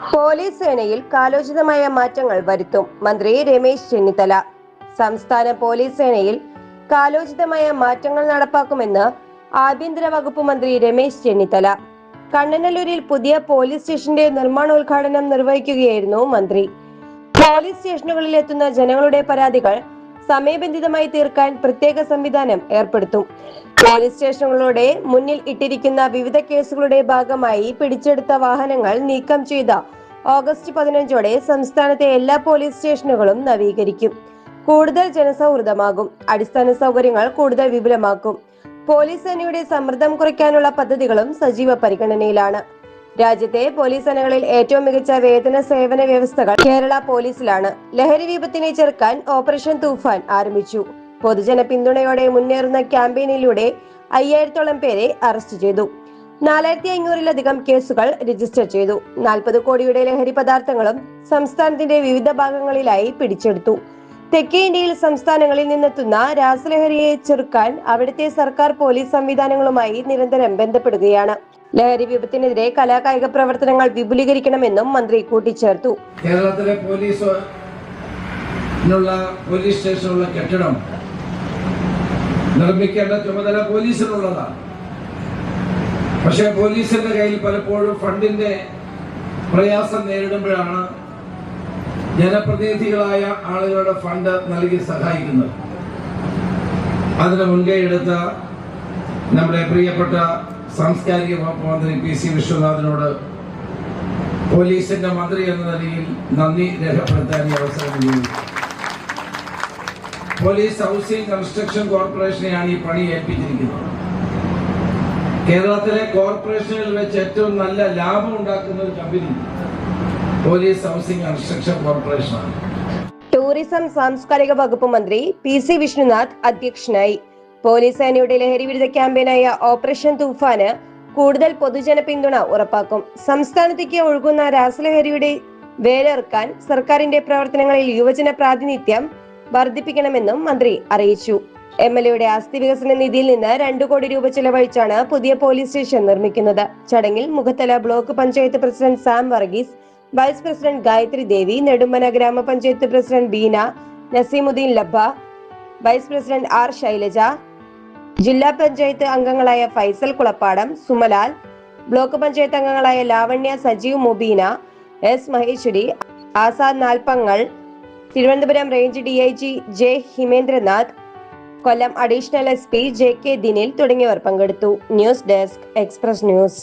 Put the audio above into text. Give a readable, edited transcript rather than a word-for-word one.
Police സേനയിൽ കാലോചിതമായ മാറ്റങ്ങൾ വരുത്തും മന്ത്രി രമേശ് ചെന്നിത്തല. സംസ്ഥാന പോലീസ് സേനയിൽ കാലോചിതമായ മാറ്റങ്ങൾ നടപ്പാക്കുമെന്ന് ആഭ്യന്തര വകുപ്പ് മന്ത്രി രമേശ് ചെന്നിത്തല. കണ്ണനല്ലൂരിൽ പുതിയ പോലീസ് സ്റ്റേഷന്റെ നിർമ്മാണോദ്ഘാടനം നിർവഹിക്കുകയായിരുന്നു മന്ത്രി. പോലീസ് സ്റ്റേഷനുകളിൽ എത്തുന്ന ജനങ്ങളുടെ പരാതികൾ സമയബന്ധിതമായി തീർക്കാൻ പ്രത്യേക സംവിധാനം ഏർപ്പെടുത്തും. പോലീസ് സ്റ്റേഷനുകളുടെ മുന്നിൽ ഇട്ടിരിക്കുന്ന വിവിധ കേസുകളുടെ ഭാഗമായി പിടിച്ചെടുത്ത വാഹനങ്ങൾ നീക്കം ചെയ്ത ഓഗസ്റ്റ് 15ഓടെ സംസ്ഥാനത്തെ എല്ലാ പോലീസ് സ്റ്റേഷനുകളും നവീകരിക്കും. കൂടുതൽ ജനസൗഹൃദമാകും. അടിസ്ഥാന സൗകര്യങ്ങൾ കൂടുതൽ വിപുലമാക്കും. പോലീസ് സേനയുടെ സമ്മർദ്ദം കുറയ്ക്കാനുള്ള പദ്ധതികളും സജീവ പരിഗണനയിലാണ്. രാജ്യത്തെ പോലീസ് സേനകളിൽ ഏറ്റവും മികച്ച വേതന സേവന വ്യവസ്ഥകൾ കേരള പോലീസിലാണ്. ലഹരി വിപത്തിനെ ചെറുക്കാൻ ഓപ്പറേഷൻ തൂഫാൻ ആരംഭിച്ചു. പൊതുജന പിന്തുണയോടെ മുന്നേറുന്ന ക്യാമ്പയിനിലൂടെ 5000ഓളം പേരെ അറസ്റ്റ് ചെയ്തു. 4500-ലധികം കേസുകൾ രജിസ്റ്റർ ചെയ്തു. 40 കോടിയുടെ ലഹരി പദാർത്ഥങ്ങളും സംസ്ഥാനത്തിന്റെ വിവിധ ഭാഗങ്ങളിലായി പിടിച്ചെടുത്തു. തെക്കേ ഇന്ത്യയിൽ സംസ്ഥാനങ്ങളിൽ നിന്നെത്തുന്ന രാസലഹരിയെ ചെറുക്കാൻ അവിടുത്തെ സർക്കാർ പോലീസ് സംവിധാനങ്ങളുമായി നിരന്തരം ബന്ധപ്പെടുകയാണ്. ലഹരി വിപത്തിനെതിരെ കലാകായിക പ്രവർത്തനങ്ങൾ വിപുലീകരിക്കണമെന്നും മന്ത്രി കൂട്ടിച്ചേർത്തു. കേരളത്തിലെ പോലീസ് സ്റ്റേഷനുള്ള കെട്ടിടം നിർമ്മിക്കേണ്ട ചുമതല പോലീസിനുള്ളതാണ്. പക്ഷേ പോലീസിന്റെ കയ്യിൽ പലപ്പോഴും ഫണ്ടിന്റെ പ്രയാസം നേരിടുമ്പോഴാണ് ജനപ്രതിനിധികളായ ആളുകളുടെ ഫണ്ട് നൽകി സഹായിക്കുന്നത്. അതിന് മുൻകൈ എടുത്ത നമ്മുടെ പ്രിയപ്പെട്ട സാംസ്കാരിക വകുപ്പ് മന്ത്രി PC വിശ്വനാഥിനോട് പോലീസിന്റെ മന്ത്രി എന്ന നിലയിൽ നന്ദി രേഖപ്പെടുത്താൻ ഈ അവസരം ഉപയോഗിക്കും. പോലീസ് ഹൗസിംഗ് കൺസ്ട്രക്ഷൻ കോർപ്പറേഷനെയാണ് ഈ പണി ഏൽപ്പിച്ചിരിക്കുന്നത്. കേരളത്തിലെ കോർപ്പറേഷനുകളിൽ വെച്ച് ഏറ്റവും നല്ല ലാഭം ഉണ്ടാക്കുന്ന ഒരു കമ്പനി പോലീസ് ഹൗസിംഗ് കൺസ്ട്രക്ഷൻ കോർപ്പറേഷനാണ്. ടൂറിസം സാംസ്കാരിക വകുപ്പ് മന്ത്രി PC വിഷ്ണുനാഥ് അധ്യക്ഷനായി. പോലീസ് സേനയുടെ ലഹരി വിരുദ്ധ ക്യാമ്പയിനായ ഓപ്പറേഷൻ തൂഫാന് കൂടുതൽ പൊതുജന പിന്തുണ ഉറപ്പാക്കും. സംസ്ഥാനത്തേക്ക് ഒഴുകുന്ന രാസലഹരിയുടെ വേരറുക്കാൻ സർക്കാരിന്റെ പ്രവർത്തനങ്ങളിൽ യുവജന പ്രാതിനിധ്യം വർദ്ധിപ്പിക്കണമെന്നും മന്ത്രി അറിയിച്ചു. MLAയുടെ ആസ്തി വികസന നിധിയിൽ നിന്ന് 2 കോടി രൂപ ചെലവഴിച്ചാണ് പുതിയ പോലീസ് സ്റ്റേഷൻ നിർമ്മിക്കുന്നത്. ചടങ്ങിൽ Mukhathala block panchayat president Sam Varghese, vice president Gayathri Devi, Nedumbana grama panchayat president Beena, Naseemuddin Labba, vice president R Shailaja, ജില്ലാ പഞ്ചായത്ത് അംഗങ്ങളായ ഫൈസൽ കുളപ്പാടം, സുമലാൽ, ബ്ലോക്ക് പഞ്ചായത്ത് അംഗങ്ങളായ Lavanya, Sajeev, Mubeena, S Maheshwari, Azad Nalpangal, Thiruvananthapuram range DIG J Himendranath, Kollam additional SP JK Dinil തുടങ്ങിയവർ പങ്കെടുത്തു. News desk, express news.